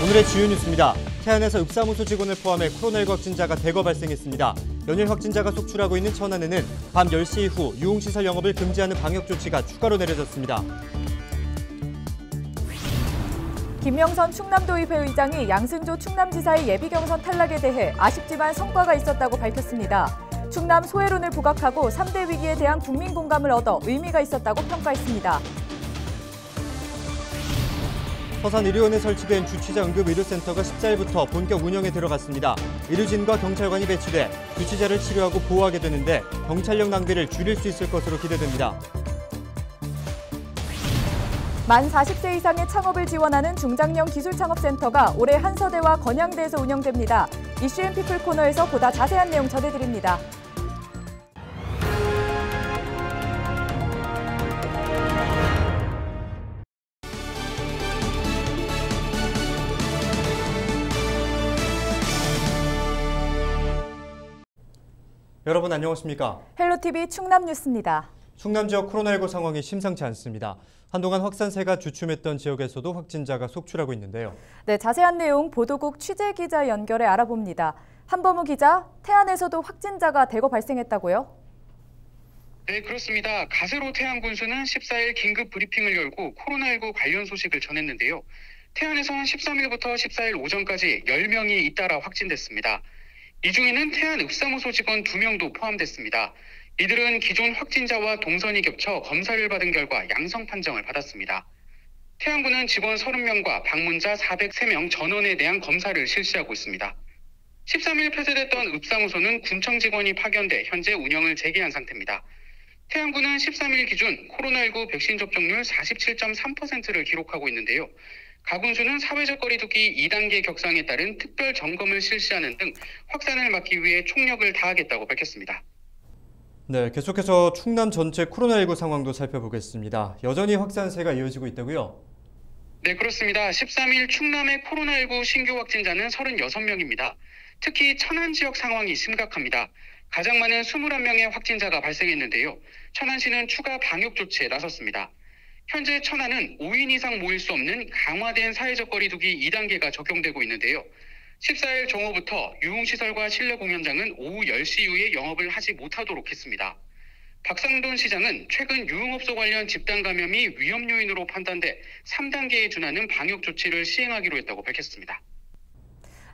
오늘의 주요 뉴스입니다. 태안에서 읍사무소 직원을 포함해 코로나19 확진자가 대거 발생했습니다. 연일 확진자가 속출하고 있는 천안에는 밤 10시 이후 유흥시설 영업을 금지하는 방역 조치가 추가로 내려졌습니다. 김명선 충남도의회 의장이 양승조 충남지사의 예비경선 탈락에 대해 아쉽지만 성과가 있었다고 밝혔습니다. 충남 소외론을 부각하고 3대 위기에 대한 국민 공감을 얻어 의미가 있었다고 평가했습니다. 서산의료원에 설치된 주취자 응급의료센터가 14일부터 본격 운영에 들어갔습니다. 의료진과 경찰관이 배치돼 주취자를 치료하고 보호하게 되는데 경찰력 낭비를 줄일 수 있을 것으로 기대됩니다. 만 40세 이상의 창업을 지원하는 중장년 기술창업센터가 올해 한서대와 건양대에서 운영됩니다. 이슈앤피플 코너에서 보다 자세한 내용 전해드립니다. 여러분 안녕하십니까? 헬로티비 충남 뉴스입니다. 충남 지역 코로나19 상황이 심상치 않습니다. 한동안 확산세가 주춤했던 지역에서도 확진자가 속출하고 있는데요. 네, 자세한 내용 보도국 취재기자 연결해 알아봅니다. 한범우 기자, 태안에서도 확진자가 대거 발생했다고요? 네, 그렇습니다. 가세로 태안군수는 14일 긴급 브리핑을 열고 코로나19 관련 소식을 전했는데요. 태안에선 13일부터 14일 오전까지 10명이 잇따라 확진됐습니다. 이 중에는 태안 읍사무소 직원 2명도 포함됐습니다. 이들은 기존 확진자와 동선이 겹쳐 검사를 받은 결과 양성 판정을 받았습니다. 태안군은 직원 30명과 방문자 403명 전원에 대한 검사를 실시하고 있습니다. 13일 폐쇄됐던 읍사무소는 군청 직원이 파견돼 현재 운영을 재개한 상태입니다. 태안군은 13일 기준 코로나19 백신 접종률 47.3%를 기록하고 있는데요. 가군수는 사회적 거리두기 2단계 격상에 따른 특별 점검을 실시하는 등 확산을 막기 위해 총력을 다하겠다고 밝혔습니다. 네, 계속해서 충남 전체 코로나19 상황도 살펴보겠습니다. 여전히 확산세가 이어지고 있다고요? 네, 그렇습니다. 13일 충남의 코로나19 신규 확진자는 36명입니다. 특히 천안 지역 상황이 심각합니다. 가장 많은 21명의 확진자가 발생했는데요. 천안시는 추가 방역 조치에 나섰습니다. 현재 천안은 5인 이상 모일 수 없는 강화된 사회적 거리두기 2단계가 적용되고 있는데요. 14일 정오부터 유흥시설과 실내 공연장은 오후 10시 이후에 영업을 하지 못하도록 했습니다. 박상돈 시장은 최근 유흥업소 관련 집단 감염이 위험 요인으로 판단돼 3단계에 준하는 방역 조치를 시행하기로 했다고 밝혔습니다.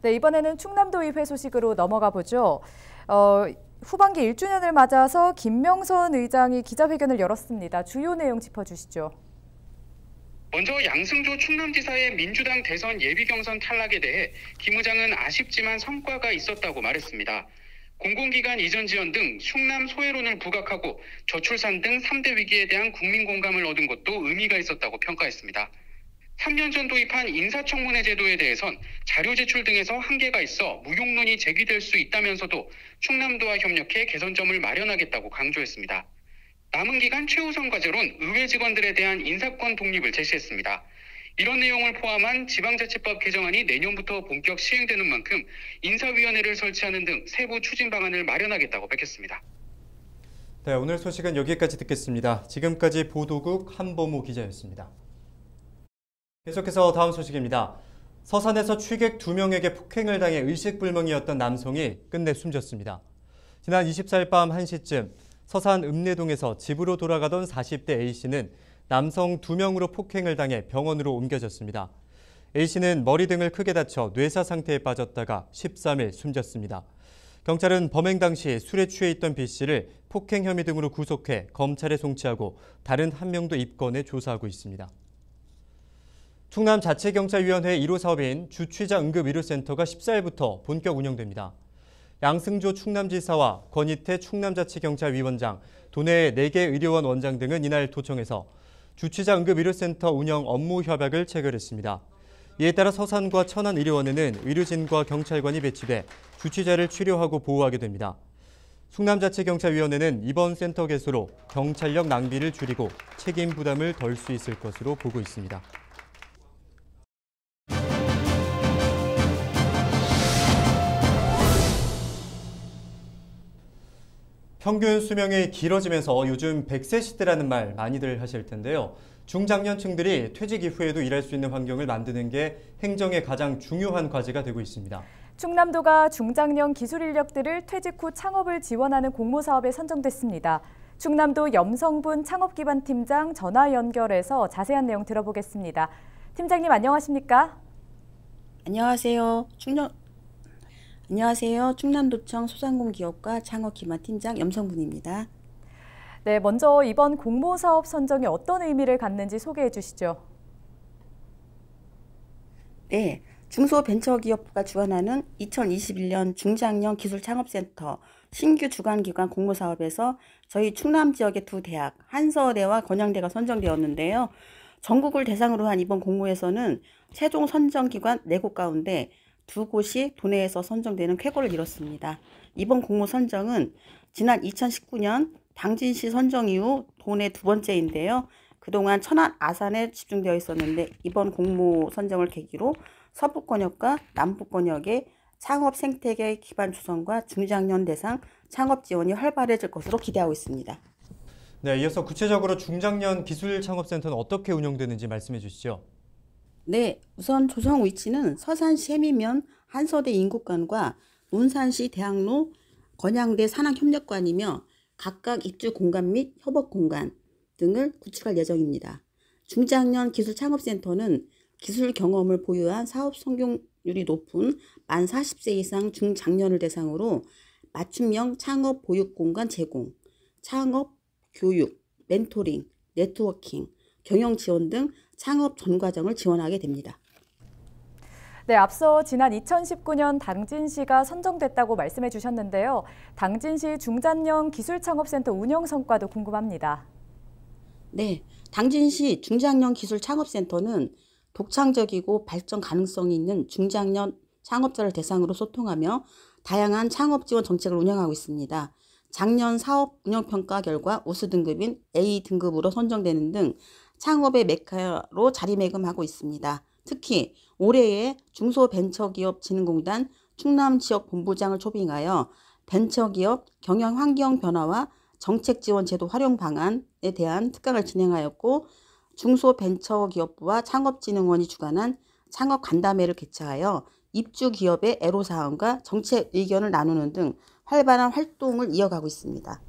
네, 이번에는 충남도의회 소식으로 넘어가 보죠. 후반기 1주년을 맞아서 김명선 의장이 기자회견을 열었습니다. 주요 내용 짚어주시죠. 먼저 양승조 충남지사의 민주당 대선 예비경선 탈락에 대해 김 의장은 아쉽지만 성과가 있었다고 말했습니다. 공공기관 이전 지원 등 충남 소외론을 부각하고 저출산 등 3대 위기에 대한 국민 공감을 얻은 것도 의미가 있었다고 평가했습니다. 3년 전 도입한 인사청문회 제도에 대해선 자료 제출 등에서 한계가 있어 무용론이 제기될 수 있다면서도 충남도와 협력해 개선점을 마련하겠다고 강조했습니다. 남은 기간 최우선 과제론 의회 직원들에 대한 인사권 독립을 제시했습니다. 이런 내용을 포함한 지방자치법 개정안이 내년부터 본격 시행되는 만큼 인사위원회를 설치하는 등 세부 추진 방안을 마련하겠다고 밝혔습니다. 네, 오늘 소식은 여기까지 듣겠습니다. 지금까지 보도국 한범우 기자였습니다. 계속해서 다음 소식입니다. 서산에서 취객 2명에게 폭행을 당해 의식불명이었던 남성이 끝내 숨졌습니다. 지난 24일 밤 1시쯤 서산 읍내동에서 집으로 돌아가던 40대 A씨는 남성 2명으로 폭행을 당해 병원으로 옮겨졌습니다. A씨는 머리 등을 크게 다쳐 뇌사 상태에 빠졌다가 13일 숨졌습니다. 경찰은 범행 당시 술에 취해 있던 B씨를 폭행 혐의 등으로 구속해 검찰에 송치하고 다른 1명도 입건해 조사하고 있습니다. 충남자치경찰위원회 1호 사업인 주취자 응급의료센터가 14일부터 본격 운영됩니다. 양승조 충남지사와 권희태 충남자치경찰위원장, 도내 4개 의료원 원장 등은 이날 도청에서 주취자 응급의료센터 운영 업무 협약을 체결했습니다. 이에 따라 서산과 천안 의료원에는 의료진과 경찰관이 배치돼 주취자를 치료하고 보호하게 됩니다. 충남자치경찰위원회는 이번 센터 개소로 경찰력 낭비를 줄이고 책임 부담을 덜 수 있을 것으로 보고 있습니다. 평균 수명이 길어지면서 요즘 100세 시대라는 말 많이들 하실 텐데요. 중장년층들이 퇴직 이후에도 일할 수 있는 환경을 만드는 게 행정의 가장 중요한 과제가 되고 있습니다. 충남도가 중장년 기술 인력들을 퇴직 후 창업을 지원하는 공모사업에 선정됐습니다. 충남도 염성분 창업기반팀장 전화 연결해서 자세한 내용 들어보겠습니다. 팀장님 안녕하십니까? 안녕하세요. 충남도청 소상공기업과 창업기반팀장 염성분입니다. 네, 먼저 이번 공모사업 선정이 어떤 의미를 갖는지 소개해 주시죠. 네, 중소벤처기업부가 주관하는 2021년 중장년 기술창업센터 신규 주관기관 공모사업에서 저희 충남 지역의 두 대학, 한서대와 건양대가 선정되었는데요. 전국을 대상으로 한 이번 공모에서는 최종 선정기관 4곳 가운데 2곳이 도내에서 선정되는 쾌거를 이뤘습니다. 이번 공모 선정은 지난 2019년 당진시 선정 이후 도내 두 번째인데요. 그동안 천안, 아산에 집중되어 있었는데 이번 공모 선정을 계기로 서부권역과 남부권역의 창업 생태계 기반 조성과 중장년 대상 창업 지원이 활발해질 것으로 기대하고 있습니다. 네, 이어서 구체적으로 중장년 기술창업센터는 어떻게 운영되는지 말씀해 주시죠. 네, 우선 조성 위치는 서산시 해미면 한서대 인국관과 논산시 대학로 건양대 산학협력관이며 각각 입주 공간 및 협업 공간 등을 구축할 예정입니다. 중장년 기술창업센터는 기술 경험을 보유한 사업 성공률이 높은 만 40세 이상 중장년을 대상으로 맞춤형 창업 보육 공간 제공, 창업 교육, 멘토링, 네트워킹, 경영 지원 등 창업 전 과정을 지원하게 됩니다. 네, 앞서 지난 2019년 당진시가 선정됐다고 말씀해 주셨는데요. 당진시 중장년 기술창업센터 운영 성과도 궁금합니다. 네, 당진시 중장년 기술창업센터는 독창적이고 발전 가능성이 있는 중장년 창업자를 대상으로 소통하며 다양한 창업 지원 정책을 운영하고 있습니다. 작년 사업 운영평가 결과 우수 등급인 A 등급으로 선정되는 등 창업의 메카로 자리매김하고 있습니다. 특히 올해에 중소벤처기업진흥공단 충남지역본부장을 초빙하여 벤처기업 경영 환경 변화와 정책 지원 제도 활용 방안에 대한 특강을 진행하였고 중소벤처기업부와 창업진흥원이 주관한 창업 간담회를 개최하여 입주 기업의 애로사항과 정책 의견을 나누는 등 활발한 활동을 이어가고 있습니다.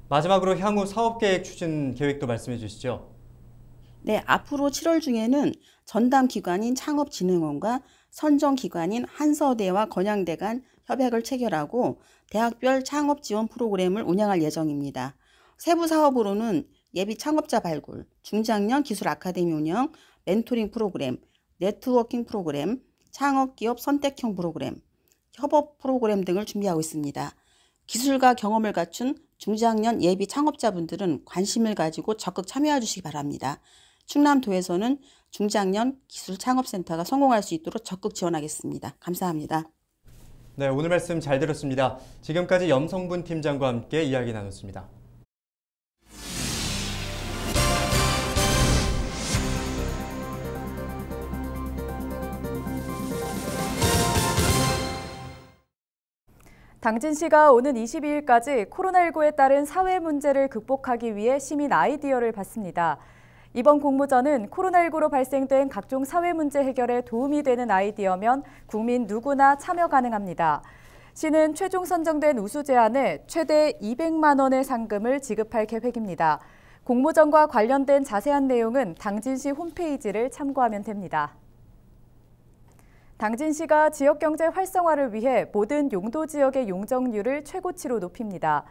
마지막으로 향후 사업계획 추진 계획도 말씀해 주시죠. 네, 앞으로 7월 중에는 전담 기관인 창업진흥원과 선정 기관인 한서대와 건양대 간 협약을 체결하고 대학별 창업 지원 프로그램을 운영할 예정입니다. 세부 사업으로는 예비 창업자 발굴, 중장년 기술 아카데미 운영, 멘토링 프로그램, 네트워킹 프로그램, 창업기업 선택형 프로그램, 협업 프로그램 등을 준비하고 있습니다. 기술과 경험을 갖춘 중장년 예비 창업자분들은 관심을 가지고 적극 참여해 주시기 바랍니다. 충남도에서는 중장년 기술창업센터가 성공할 수 있도록 적극 지원하겠습니다. 감사합니다. 네, 오늘 말씀 잘 들었습니다. 지금까지 염성분 팀장과 함께 이야기 나눴습니다. 당진시가 오는 22일까지 코로나19에 따른 사회 문제를 극복하기 위해 시민 아이디어를 받습니다. 이번 공모전은 코로나19로 발생된 각종 사회 문제 해결에 도움이 되는 아이디어면 국민 누구나 참여 가능합니다. 시는 최종 선정된 우수 제안에 최대 200만 원의 상금을 지급할 계획입니다. 공모전과 관련된 자세한 내용은 당진시 홈페이지를 참고하면 됩니다. 당진시가 지역경제 활성화를 위해 모든 용도 지역의 용적률을 최고치로 높입니다.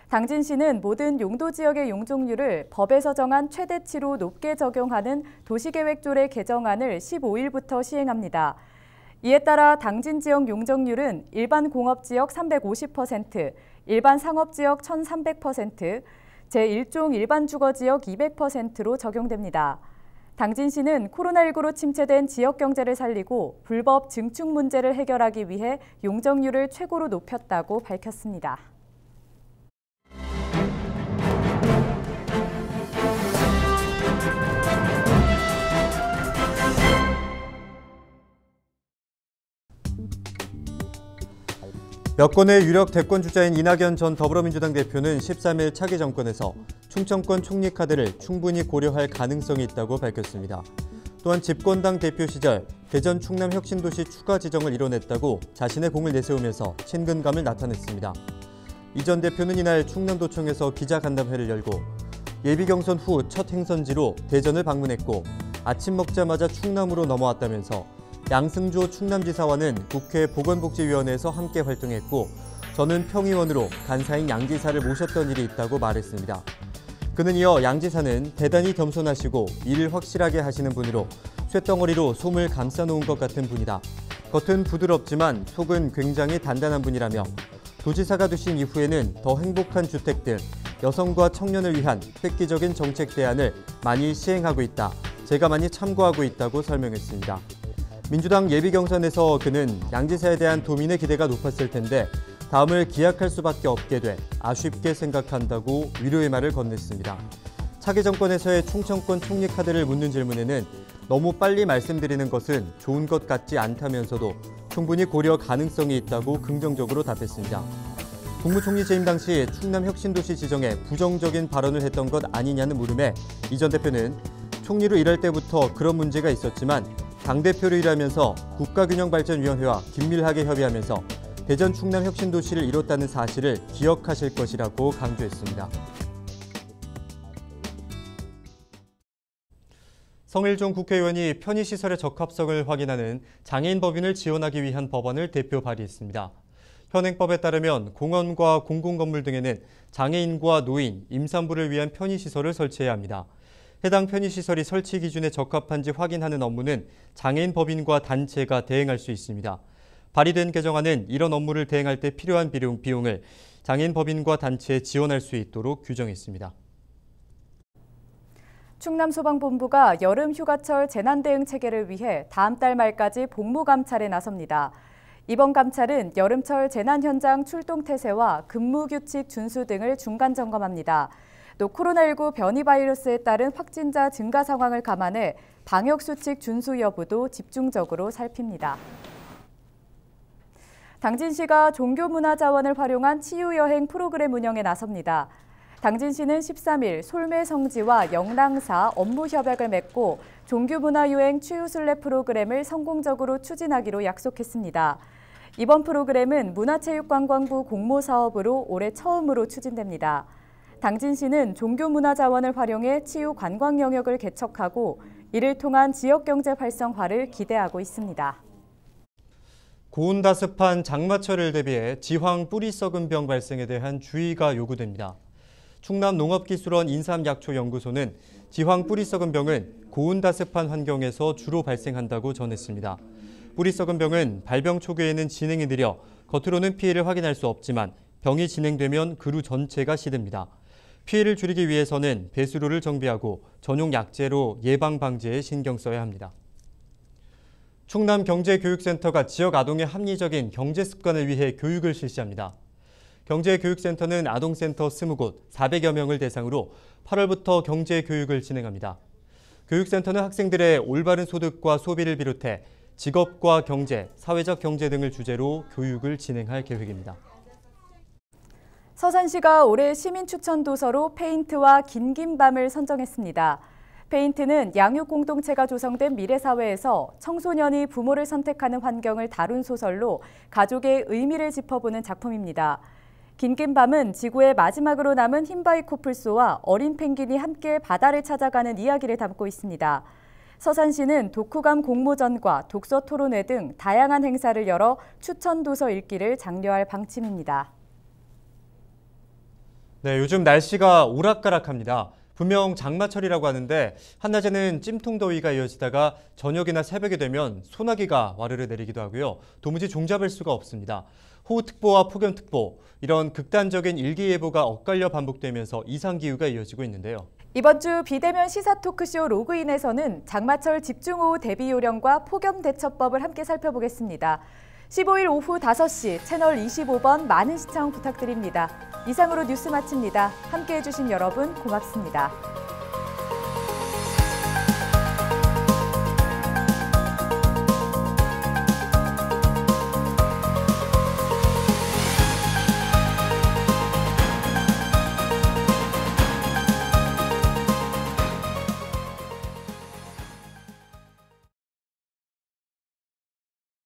당진시는 모든 용도 지역의 용적률을 법에서 정한 최대치로 높게 적용하는 도시계획조례 개정안을 15일부터 시행합니다. 이에 따라 당진 지역 용적률은 일반 공업지역 350%, 일반 상업지역 1300%, 제1종 일반 주거지역 200%로 적용됩니다. 당진시는 코로나19로 침체된 지역경제를 살리고 불법 증축 문제를 해결하기 위해 용적률을 최고로 높였다고 밝혔습니다. 몇 건의 유력 대권 주자인 이낙연 전 더불어민주당 대표는 13일 차기 정권에서 충청권 총리 카드를 충분히 고려할 가능성이 있다고 밝혔습니다. 또한 집권당 대표 시절 대전 충남 혁신도시 추가 지정을 이뤄냈다고 자신의 공을 내세우면서 친근감을 나타냈습니다. 이 전 대표는 이날 충남도청에서 기자간담회를 열고 예비경선 후 첫 행선지로 대전을 방문했고 아침 먹자마자 충남으로 넘어왔다면서 양승조 충남지사와는 국회 보건복지위원회에서 함께 활동했고 저는 평의원으로 간사인 양 지사를 모셨던 일이 있다고 말했습니다. 그는 이어 양 지사는 대단히 겸손하시고 일을 확실하게 하시는 분으로 쇳덩어리로 솜을 감싸놓은 것 같은 분이다. 겉은 부드럽지만 속은 굉장히 단단한 분이라며 도지사가 되신 이후에는 더 행복한 주택들, 여성과 청년을 위한 획기적인 정책 대안을 많이 시행하고 있다. 제가 많이 참고하고 있다고 설명했습니다. 민주당 예비경선에서 그는 양 지사에 대한 도민의 기대가 높았을 텐데 다음을 기약할 수밖에 없게 돼 아쉽게 생각한다고 위로의 말을 건넸습니다. 차기 정권에서의 충청권 총리 카드를 묻는 질문에는 너무 빨리 말씀드리는 것은 좋은 것 같지 않다면서도 충분히 고려 가능성이 있다고 긍정적으로 답했습니다. 국무총리 재임 당시 충남 혁신도시 지정에 부정적인 발언을 했던 것 아니냐는 물음에 이 전 대표는 총리로 일할 때부터 그런 문제가 있었지만 당대표로 일하면서 국가균형발전위원회와 긴밀하게 협의하면서 대전 충남 혁신도시를 이뤘다는 사실을 기억하실 것이라고 강조했습니다. 성일종 국회의원이 편의시설의 적합성을 확인하는 장애인 법인을 지원하기 위한 법안을 대표 발의했습니다. 현행법에 따르면 공원과 공공건물 등에는 장애인과 노인, 임산부를 위한 편의시설을 설치해야 합니다. 해당 편의시설이 설치 기준에 적합한지 확인하는 업무는 장애인 법인과 단체가 대행할 수 있습니다. 발의된 개정안은 이런 업무를 대행할 때 필요한 비용을 장애인 법인과 단체에 지원할 수 있도록 규정했습니다. 충남소방본부가 여름 휴가철 재난대응 체계를 위해 다음 달 말까지 복무 감찰에 나섭니다. 이번 감찰은 여름철 재난 현장 출동 태세와 근무 규칙 준수 등을 중간 점검합니다. 또 코로나19 변이 바이러스에 따른 확진자 증가 상황을 감안해 방역수칙 준수 여부도 집중적으로 살핍니다. 당진시가 종교문화자원을 활용한 치유여행 프로그램 운영에 나섭니다. 당진시는 13일 솔매성지와 영랑사 업무 협약을 맺고 종교문화유행 치유순례 프로그램을 성공적으로 추진하기로 약속했습니다. 이번 프로그램은 문화체육관광부 공모사업으로 올해 처음으로 추진됩니다. 당진시는 종교문화자원을 활용해 치유 관광 영역을 개척하고 이를 통한 지역경제 활성화를 기대하고 있습니다. 고온다습한 장마철을 대비해 지황 뿌리 썩은 병 발생에 대한 주의가 요구됩니다. 충남농업기술원 인삼약초연구소는 지황 뿌리 썩은 병은 고온다습한 환경에서 주로 발생한다고 전했습니다. 뿌리 썩은 병은 발병 초기에는 진행이 느려 겉으로는 피해를 확인할 수 없지만 병이 진행되면 그루 전체가 시듭니다. 피해를 줄이기 위해서는 배수로를 정비하고 전용 약재로 예방 방지에 신경 써야 합니다. 충남경제교육센터가 지역 아동의 합리적인 경제 습관을 위해 교육을 실시합니다. 경제교육센터는 아동센터 20곳 400여 명을 대상으로 8월부터 경제교육을 진행합니다. 교육센터는 학생들의 올바른 소득과 소비를 비롯해 직업과 경제, 사회적 경제 등을 주제로 교육을 진행할 계획입니다. 서산시가 올해 시민추천도서로 페인트와 긴긴밤을 선정했습니다. 페인트는 양육 공동체가 조성된 미래사회에서 청소년이 부모를 선택하는 환경을 다룬 소설로 가족의 의미를 짚어보는 작품입니다. 긴긴밤은 지구의 마지막으로 남은 흰바위 코뿔소와 어린 펭귄이 함께 바다를 찾아가는 이야기를 담고 있습니다. 서산시는 독후감 공모전과 독서 토론회 등 다양한 행사를 열어 추천도서 읽기를 장려할 방침입니다. 네, 요즘 날씨가 오락가락합니다. 분명 장마철이라고 하는데 한낮에는 찜통더위가 이어지다가 저녁이나 새벽이 되면 소나기가 와르르 내리기도 하고요. 도무지 종잡을 수가 없습니다. 호우특보와 폭염특보, 이런 극단적인 일기예보가 엇갈려 반복되면서 이상기후가 이어지고 있는데요. 이번 주 비대면 시사 토크쇼 로그인에서는 장마철 집중호우 대비 요령과 폭염 대처법을 함께 살펴보겠습니다. 15일 오후 5시 채널 25번 많은 시청 부탁드립니다. 이상으로 뉴스 마칩니다. 함께해 주신 여러분 고맙습니다.